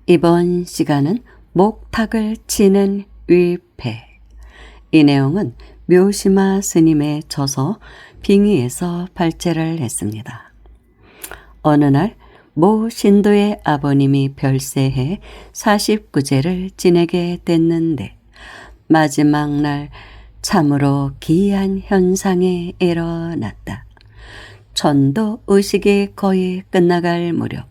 이번 시간은 목탁을 치는 위패. 이 내용은 묘시마 스님의 저서 빙의에서 발제를 했습니다. 어느 날 모 신도의 아버님이 별세해 49제를 지내게 됐는데 마지막 날 참으로 기이한 현상이 일어났다. 전도 의식이 거의 끝나갈 무렵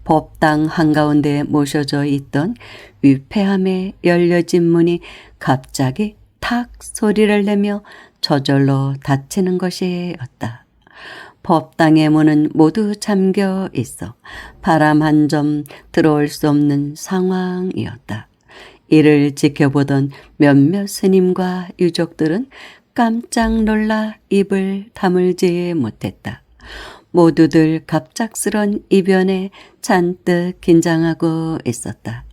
법당 한가운데 모셔져 있던 위패함에 열려진 문이 갑자기 탁 소리를 내며 저절로 닫히는 것이었다. 법당의 문은 모두 잠겨 있어 바람 한 점 들어올 수 없는 상황이었다. 이를 지켜보던 몇몇 스님과 유족들은 깜짝 놀라 입을 다물지 못했다. 모두들 갑작스런 이변에 잔뜩 긴장하고 있었다.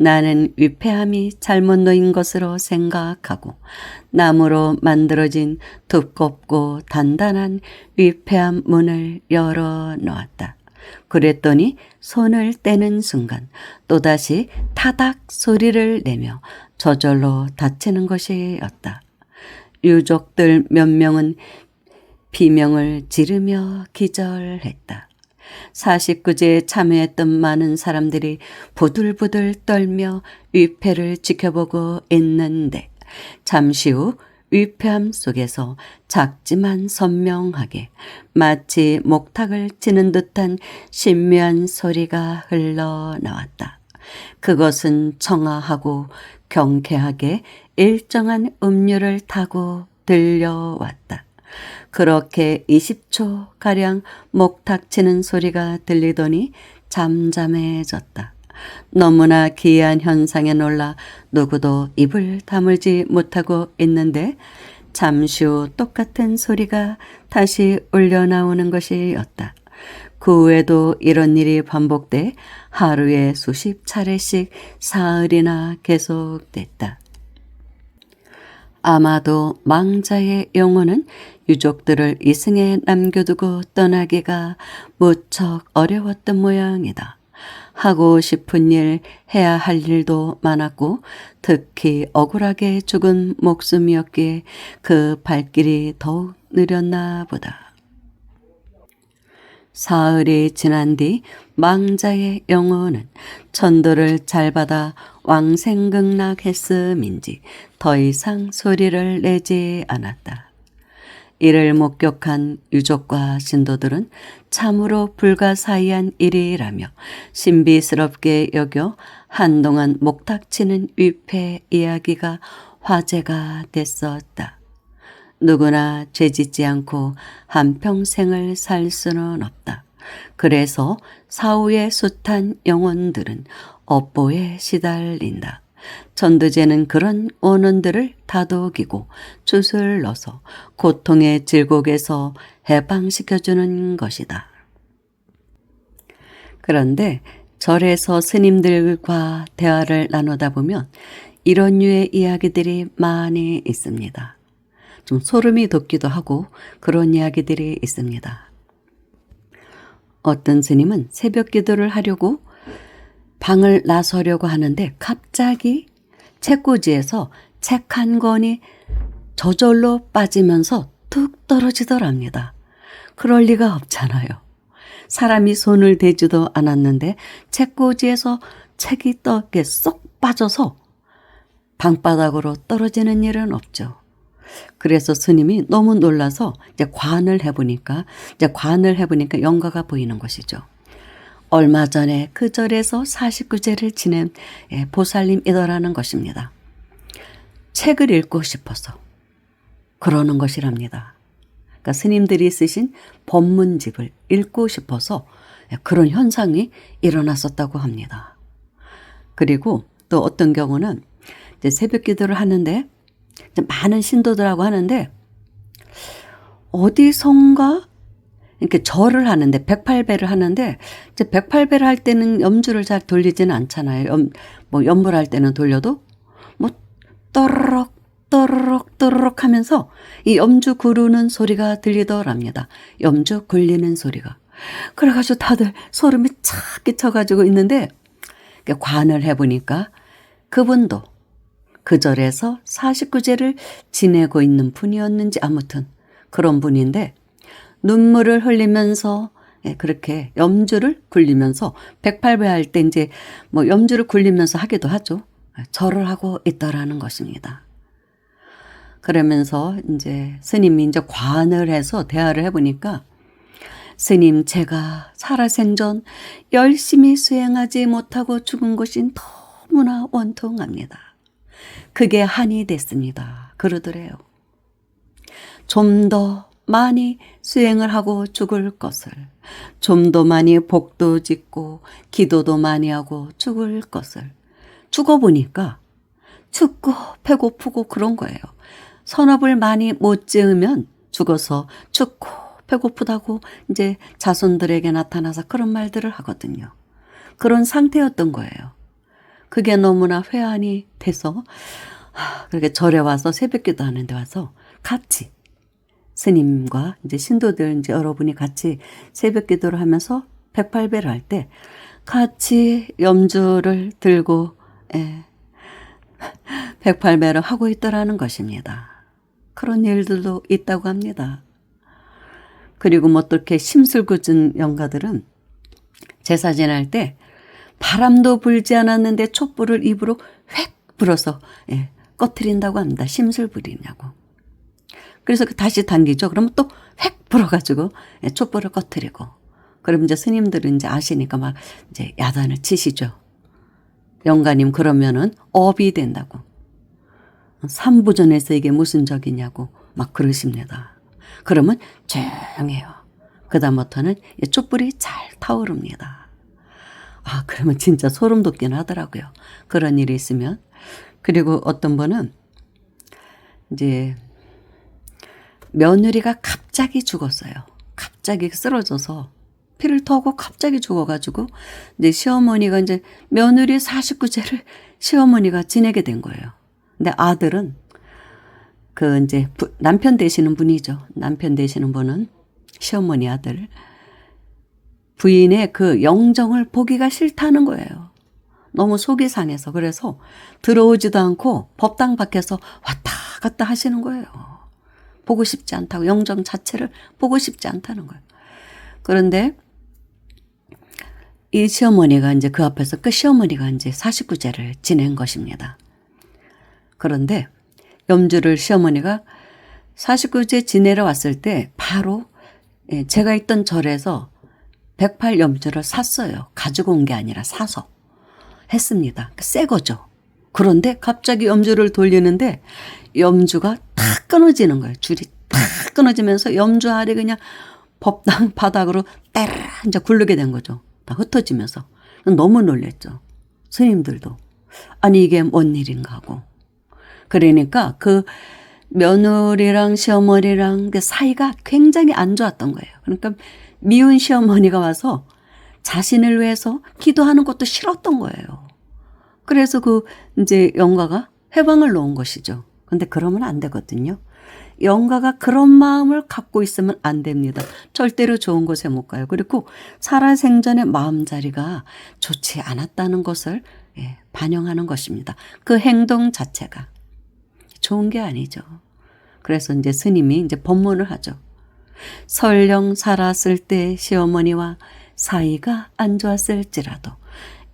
나는 위패함이 잘못 놓인 것으로 생각하고 나무로 만들어진 두껍고 단단한 위패함 문을 열어 놓았다. 그랬더니 손을 떼는 순간 또다시 타닥 소리를 내며 저절로 닫히는 것이었다. 유족들 몇 명은 비명을 지르며 기절했다. 49제에 참여했던 많은 사람들이 부들부들 떨며 위패를 지켜보고 있는데 잠시 후 위패함 속에서 작지만 선명하게 마치 목탁을 치는 듯한 신묘한 소리가 흘러나왔다. 그것은 청아하고 경쾌하게 일정한 음률을 타고 들려왔다. 그렇게 20초가량 목탁 치는 소리가 들리더니 잠잠해졌다. 너무나 기이한 현상에 놀라 누구도 입을 다물지 못하고 있는데 잠시 후 똑같은 소리가 다시 울려나오는 것이었다. 그 후에도 이런 일이 반복돼 하루에 수십 차례씩 사흘이나 계속됐다. 아마도 망자의 영혼은 유족들을 이승에 남겨두고 떠나기가 무척 어려웠던 모양이다. 하고 싶은 일, 해야 할 일도 많았고 특히 억울하게 죽은 목숨이었기에 그 발길이 더욱 느렸나 보다. 사흘이 지난 뒤 망자의 영혼은 천도를 잘 받아 왕생극락했음인지 더 이상 소리를 내지 않았다. 이를 목격한 유족과 신도들은 참으로 불가사의한 일이라며 신비스럽게 여겨 한동안 목탁치는 위패 이야기가 화제가 됐었다. 누구나 죄짓지 않고 한평생을 살 수는 없다. 그래서 사후의 숱한 영혼들은 업보에 시달린다. 전도제는 그런 원혼들을 다독이고 쭈슬 넣어서 고통의 질곡에서 해방시켜주는 것이다. 그런데 절에서 스님들과 대화를 나누다 보면 이런 류의 이야기들이 많이 있습니다. 좀 소름이 돋기도 하고 그런 이야기들이 있습니다. 어떤 스님은 새벽 기도를 하려고 방을 나서려고 하는데 갑자기 책꽂이에서 책 한 권이 저절로 빠지면서 툭 떨어지더랍니다. 그럴 리가 없잖아요. 사람이 손을 대지도 않았는데 책꽂이에서 책이 이렇게 쏙 빠져서 방바닥으로 떨어지는 일은 없죠. 그래서 스님이 너무 놀라서 이제 관을 해보니까 영가가 보이는 것이죠. 얼마 전에 그 절에서 49제를 지낸 보살님이더라는 것입니다. 책을 읽고 싶어서 그러는 것이랍니다. 그러니까 스님들이 쓰신 법문집을 읽고 싶어서 그런 현상이 일어났었다고 합니다. 그리고 또 어떤 경우는 이제 새벽 기도를 하는데 많은 신도들하고 하는데 어디선가 이렇게 절을 하는데 108배를 하는데 이제 108배를 할 때는 염주를 잘 돌리지는 않잖아요. 염불 할 때는 돌려도 떠르륵 떠르륵 떠르륵 하면서 이 염주 구르는 소리가 들리더랍니다. 염주 굴리는 소리가. 그래가지고 다들 소름이 착 끼쳐가지고 있는데 관을 해보니까 그분도 그 절에서 49제를 지내고 있는 분이었는지 아무튼 그런 분인데 눈물을 흘리면서 그렇게 염주를 굴리면서 108배 할 때 이제 뭐 염주를 굴리면서 하기도 하죠. 절을 하고 있더라는 것입니다. 그러면서 이제 스님이 이제 관을 해서 대화를 해보니까 스님, 제가 살아생전 열심히 수행하지 못하고 죽은 것이 너무나 원통합니다. 그게 한이 됐습니다. 그러더래요. 좀 더 많이 수행을 하고 죽을 것을, 좀 더 많이 복도 짓고 기도도 많이 하고 죽을 것을 죽어보니까 춥고 배고프고 그런 거예요. 선업을 많이 못 지으면 죽어서 춥고 배고프다고 이제 자손들에게 나타나서 그런 말들을 하거든요. 그런 상태였던 거예요. 그게 너무나 회한이 돼서 그렇게 절에 와서 새벽기도 하는데 와서 같이 스님과 이제 신도들 이제 여러분이 같이 새벽기도를 하면서 108배를 할 때 같이 염주를 들고 108배를 하고 있더라는 것입니다. 그런 일들도 있다고 합니다. 그리고 뭐 또 이렇게 심술궂은 영가들은 제사 지낼 때 바람도 불지 않았는데 촛불을 입으로 획 불어서 꺼트린다고 합니다. 심술 부리냐고. 그래서 다시 당기죠. 그러면 또 획 불어가지고 촛불을 꺼트리고. 그럼 이제 스님들은 이제 아시니까 막 이제 야단을 치시죠. 영가님 그러면은 업이 된다고. 삼부전에서 이게 무슨 적이냐고 막 그러십니다. 그러면 조용해요. 그다음부터는 촛불이 잘 타오릅니다. 그러면 진짜 소름 돋긴 하더라고요. 그런 일이 있으면. 그리고 어떤 분은 이제 며느리가 갑자기 죽었어요. 갑자기 쓰러져서 피를 토하고 갑자기 죽어가지고 이제 시어머니가 이제 며느리 49제를 시어머니가 지내게 된 거예요. 근데 아들은 그 이제 남편 되시는 분이죠. 남편 되시는 분은 시어머니 아들 부인의 그 영정을 보기가 싫다는 거예요. 너무 속이 상해서. 그래서 들어오지도 않고 법당 밖에서 왔다 갔다 하시는 거예요. 보고 싶지 않다고, 영정 자체를 보고 싶지 않다는 거예요. 그런데 이 시어머니가 이제 그 앞에서 그 시어머니가 이제 49제를 지낸 것입니다. 그런데 염주를 시어머니가 49제 지내러 왔을 때 바로 제가 있던 절에서 108 염주를 샀어요. 가지고 온 게 아니라 사서 했습니다. 새 거죠. 그런데 갑자기 염주를 돌리는데 염주가 탁 끊어지는 거예요. 줄이 탁 끊어지면서 염주 알이 그냥 법당 바닥으로 따라 이제 굴르게 된 거죠. 다 흩어지면서. 너무 놀랬죠. 스님들도. 아니 이게 뭔 일인가 하고. 그러니까 그 며느리랑 시어머니랑 그 사이가 굉장히 안 좋았던 거예요. 그러니까 미운 시어머니가 와서 자신을 위해서 기도하는 것도 싫었던 거예요. 그래서 그 이제 영가가 해방을 놓은 것이죠. 근데 그러면 안 되거든요. 영가가 그런 마음을 갖고 있으면 안 됩니다. 절대로 좋은 곳에 못 가요. 그리고 살아생전의 마음자리가 좋지 않았다는 것을 반영하는 것입니다. 그 행동 자체가 좋은 게 아니죠. 그래서 이제 스님이 이제 법문을 하죠. 설령 살았을 때 시어머니와 사이가 안 좋았을지라도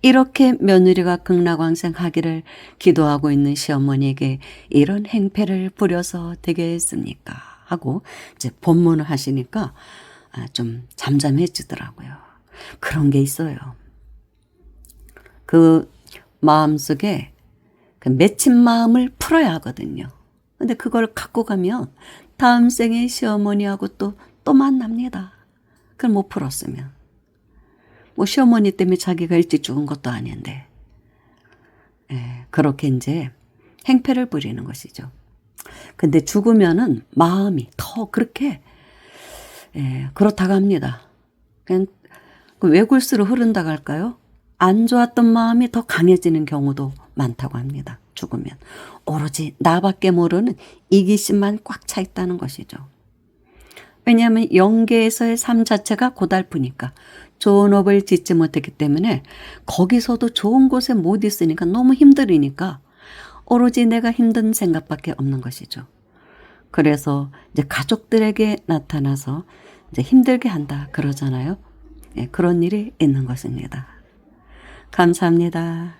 이렇게 며느리가 극락왕생하기를 기도하고 있는 시어머니에게 이런 행패를 부려서 되겠습니까? 하고 이제 법문을 하시니까 좀 잠잠해지더라고요. 그런 게 있어요. 그 마음속에 그 맺힌 마음을 풀어야 하거든요. 근데 그걸 갖고 가면 다음 생에 시어머니하고 또 만납니다. 그걸 못 풀었으면. 뭐 시어머니 때문에 자기가 일찍 죽은 것도 아닌데. 그렇게 이제 행패를 부리는 것이죠. 근데 죽으면은 마음이 더 그렇게 그렇다고 합니다. 그냥 외골수로 흐른다고 할까요? 안 좋았던 마음이 더 강해지는 경우도 많다고 합니다. 죽으면. 오로지 나밖에 모르는 이기심만 꽉 차 있다는 것이죠. 왜냐하면 영계에서의 삶 자체가 고달프니까 좋은 업을 짓지 못했기 때문에 거기서도 좋은 곳에 못 있으니까 너무 힘들으니까 오로지 내가 힘든 생각밖에 없는 것이죠. 그래서 이제 가족들에게 나타나서 이제 힘들게 한다 그러잖아요. 예, 그런 일이 있는 것입니다. 감사합니다.